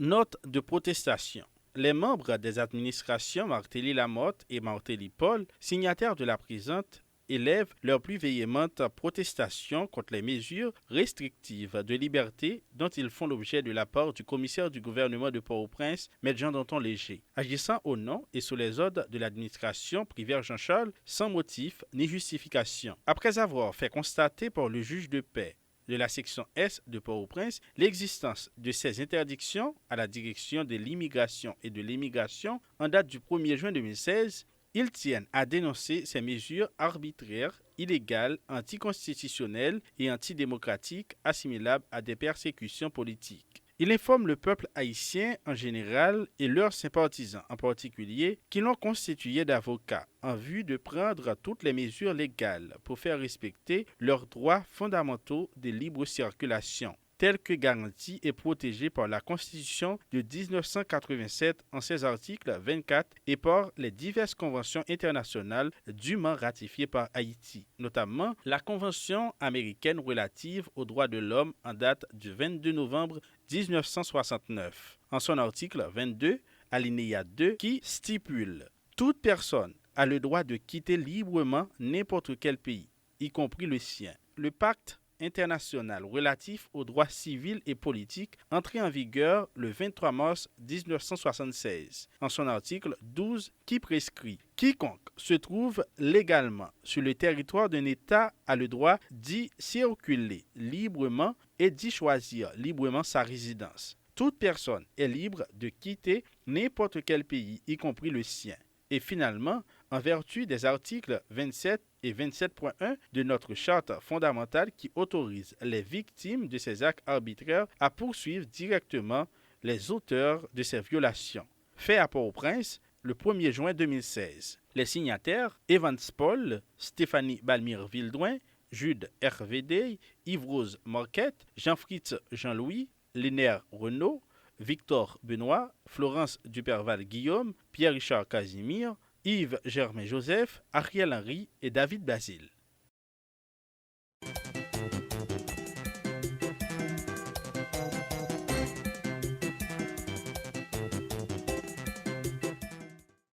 Note de protestation. Les membres des administrations Martelly-Lamotte et Martelly-Paul, signataires de la présente, élèvent leur plus véhémente protestation contre les mesures restrictives de liberté dont ils font l'objet de la part du commissaire du gouvernement de Port-au-Prince, M. Jean Danton Léger, agissant au nom et sous les ordres de l'administration Privert Jean-Charles sans motif ni justification. Après avoir fait constater par le juge de paix de la section S de Port-au-Prince l'existence de ces interdictions à la direction de l'immigration et de l'immigration en date du 1er juin 2016, ils tiennent à dénoncer ces mesures arbitraires, illégales, anticonstitutionnelles et antidémocratiques assimilables à des persécutions politiques. Il informe le peuple haïtien en général et leurs sympathisants en particulier qui l'ont constitué d'avocats en vue de prendre toutes les mesures légales pour faire respecter leurs droits fondamentaux de libre circulation, tels que garantis et protégés par la Constitution de 1987 en ses articles 24 et par les diverses conventions internationales dûment ratifiées par Haïti, notamment la Convention américaine relative aux droits de l'homme en date du 22 novembre 1969, en son article 22, alinéa 2, qui stipule « Toute personne a le droit de quitter librement n'importe quel pays, y compris le sien. » Le pacte international relatif aux droits civils et politiques entré en vigueur le 23 mars 1976 en son article 12 qui prescrit « Quiconque se trouve légalement sur le territoire d'un État a le droit d'y circuler librement et d'y choisir librement sa résidence. Toute personne est libre de quitter n'importe quel pays, y compris le sien. » Et finalement, en vertu des articles 27 et 27.1 de notre charte fondamentale qui autorise les victimes de ces actes arbitraires à poursuivre directement les auteurs de ces violations. Fait à Port-au-Prince le 1er juin 2016. Les signataires Evans Paul, Stéphanie Balmire-Vildouin, Jude RVD, Yves-Rose Marquette, Jean-Fritz Jean-Louis, Lénaire Renaud, Victor Benoît, Florence Duperval-Guillaume, Pierre-Richard Casimir, Yves Germain Joseph, Ariel Henry et David Basile.